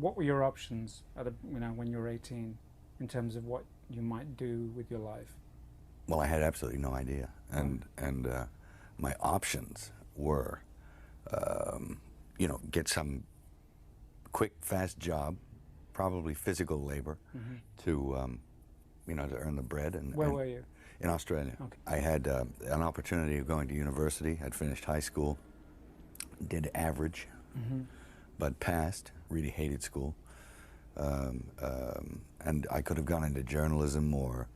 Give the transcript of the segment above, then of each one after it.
what were your options at when you were 18 in terms of what you might do with your life? Well, I had absolutely no idea, and my options were, get some quick, fast job, probably physical labor, to to earn the bread. And Where were you? In Australia. Okay. I had an opportunity of going to university. I'd finished high school, did average, but passed. Really hated school, and I could have gone into journalism, or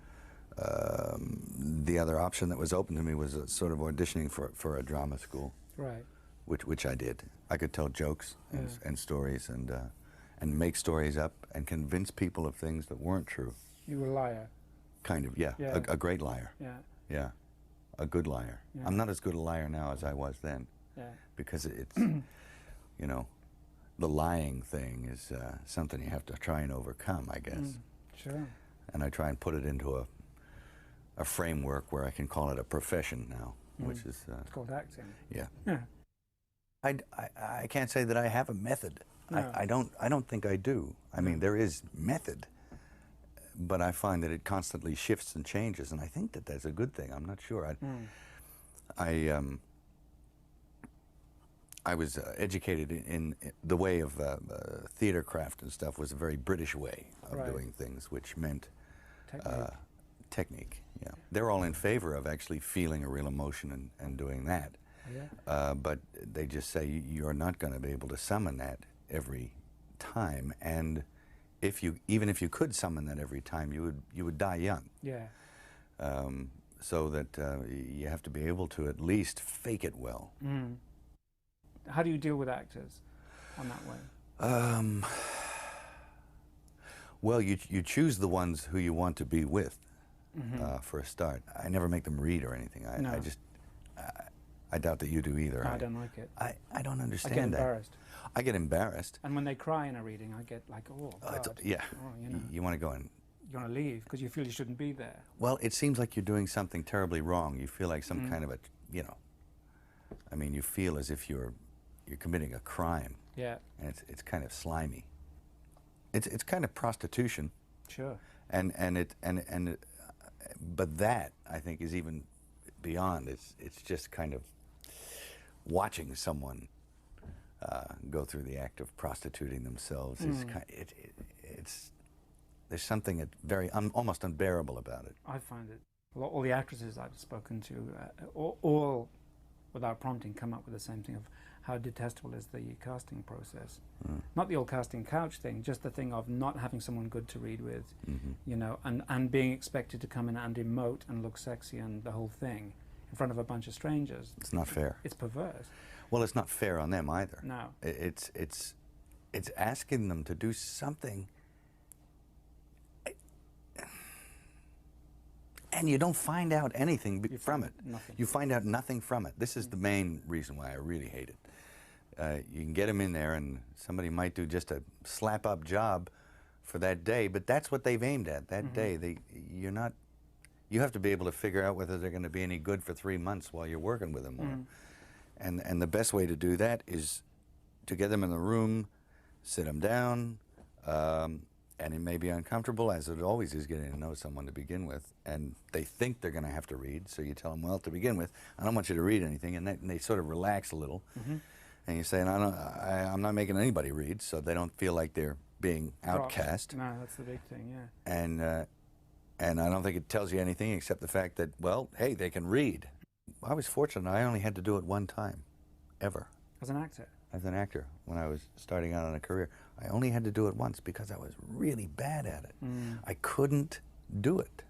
the other option that was open to me was sort of auditioning for a drama school. Right. Which I did. I could tell jokes and stories and make stories up and convince people of things that weren't true. You were a liar. Kind of, yeah. Yeah. A great liar. Yeah. Yeah. A good liar. Yeah. I'm not as good a liar now as I was then. Yeah. Because it's, the lying thing is something you have to try and overcome, I guess. Sure. And I try and put it into a framework where I can call it a profession now, which is... it's called acting. Yeah. Yeah. I can't say that I have a method. No. I don't think I do. I mean, there is method, but I find that it constantly shifts and changes, and I think that that's a good thing. I'm not sure. I was educated in the way of theater craft and stuff was a very British way of doing things, which meant technique. Yeah, they're all in favor of actually feeling a real emotion and doing that. Yeah. But they just say you're not going to be able to summon that every time, and even if you could summon that every time, you would die young. Yeah. So that you have to be able to at least fake it well. How do you deal with actors on that way? Well, you choose the ones who you want to be with for a start. I never make them read or anything. I doubt that you do either. No, I don't like it. I don't understand I get that. embarrassed. I get embarrassed. And when they cry in a reading, I get like, oh, God. Yeah. Oh, you want to go and... You want to leave because you feel you shouldn't be there. Well, it seems like you're doing something terribly wrong. You feel like some kind of I mean, you feel as if you're committing a crime. Yeah. And it's kind of slimy. It's kind of prostitution. Sure. But that, I think, is even beyond. It's just kind of watching someone go through the act of prostituting themselves. There's something very almost unbearable about it. I find it. All the actresses I've spoken to, all without prompting, come up with the same thing of how detestable is the casting process. Not the old casting couch thing, just the thing of not having someone good to read with, and being expected to come in and emote and look sexy and the whole thing in front of a bunch of strangers. It's not fair. It's perverse. Well, it's not fair on them either. No. It's asking them to do something, and you don't find out anything from it. Nothing. You find out nothing from it. This is the main reason why I really hate it. You can get them in there, and somebody might do just a slap-up job for that day, but that's what they've aimed at that day. You have to be able to figure out whether they're going to be any good for 3 months while you're working with them. And the best way to do that is to get them in the room, sit them down, and it may be uncomfortable, as it always is getting to know someone to begin with, and they think they're going to have to read, so you tell them, well, to begin with, I don't want you to read anything, and they sort of relax a little, and you say, I'm not making anybody read, so they don't feel like they're being outcast. No, that's the big thing, yeah. And I don't think it tells you anything except the fact that, well, hey, they can read. I was fortunate. I only had to do it one time, ever. As an actor? As an actor, when I was starting out in a career. I only had to do it once because I was really bad at it. I couldn't do it.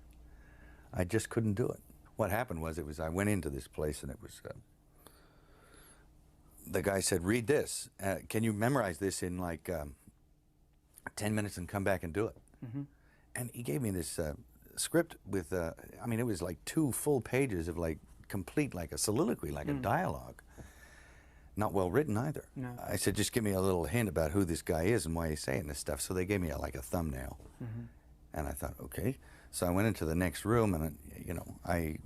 I just couldn't do it. What happened was, I went into this place, and it was, the guy said, read this. Can you memorize this in like 10 minutes and come back and do it? And he gave me this script with, I mean, it was like 2 full pages of like complete, like a soliloquy, like a dialogue. Not well written either. No. I said, just give me a little hint about who this guy is and why he's saying this stuff. So they gave me like a thumbnail. And I thought, okay. So I went into the next room, and I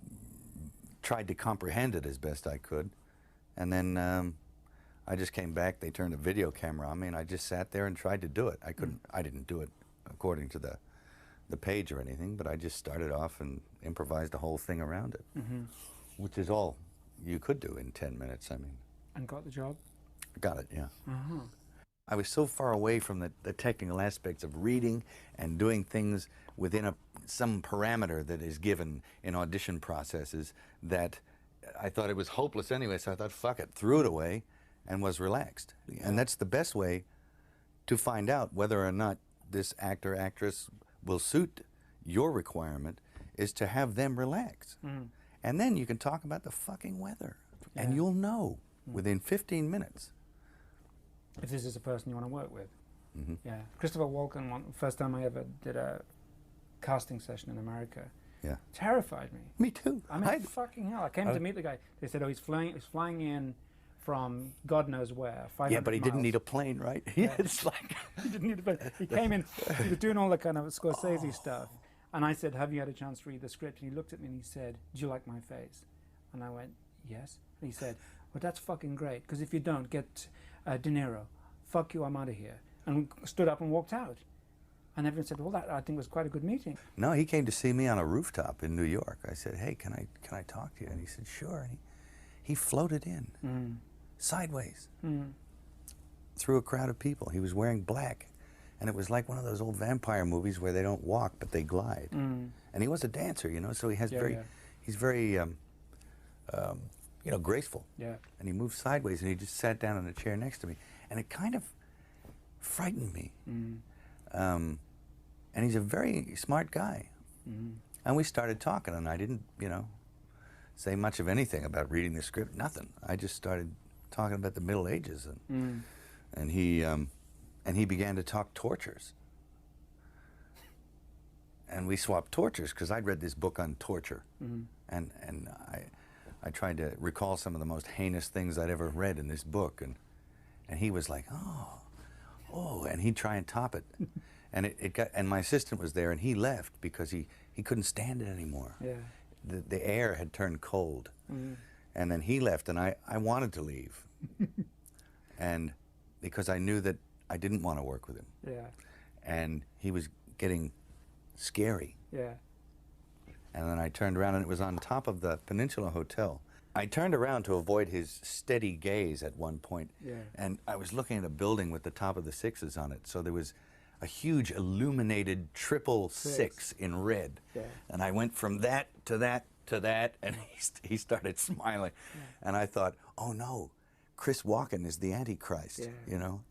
tried to comprehend it as best I could. And then I just came back, they turned a video camera on me, and I just sat there and tried to do it. I couldn't, I didn't do it according to the page or anything, but I just started off and improvised the whole thing around it, which is all you could do in 10 minutes, I mean. And got the job? Got it, yeah. I was so far away from the technical aspects of reading and doing things within some parameter that is given in audition processes that I thought it was hopeless anyway, so I thought, fuck it, threw it away and was relaxed. And that's the best way to find out whether or not this actor, actress will suit your requirement, is to have them relax. And then you can talk about the fucking weather, and you'll know within 15 minutes. If this is a person you want to work with. Yeah. Christopher Walken, first time I ever did a casting session in America, terrified me. Me too. I mean, fucking hell. I came to meet the guy. They said, oh, he's flying in from God knows where, 500 Yeah, but he didn't miles. need a plane, right? Yeah, it's like... He didn't need a plane. He came in, he was doing all the kind of Scorsese stuff. And I said, have you had a chance to read the script? And he looked at me and he said, do you like my face? And I went, yes. And he said, well, that's fucking great, because if you don't, get De Niro. Fuck you, I'm out of here. And stood up and walked out. And everyone said, well, that I think was quite a good meeting. No, he came to see me on a rooftop in New York. I said, hey, can I talk to you? And he said, sure. And he floated in, sideways, through a crowd of people. He was wearing black. And it was like one of those old vampire movies where they don't walk, but they glide. And he was a dancer, you know, so he has he's very, you know, graceful. Yeah. And he moved sideways, and he just sat down in a chair next to me. And it kind of frightened me. And he's a very smart guy. And we started talking, and I didn't, you know, say much of anything about reading the script, nothing. I just started talking about the Middle Ages, and he began to talk tortures. And we swapped tortures, because I'd read this book on torture, and I tried to recall some of the most heinous things I'd ever read in this book, and he was like, oh, and he'd try and top it. And my assistant was there, and he left because he couldn't stand it anymore. Yeah. The air had turned cold. And then he left, and I wanted to leave. And because I knew that I didn't want to work with him. Yeah. And he was getting scary. Yeah. And then I turned around, and it was on top of the Peninsula Hotel. I turned around to avoid his steady gaze at one point, and I was looking at a building with the top of the sixes on it. So there was a huge illuminated triple six in red. Yeah. And I went from that to that to that, and he started smiling. Yeah. And I thought, oh no, Chris Walken is the Antichrist, you know?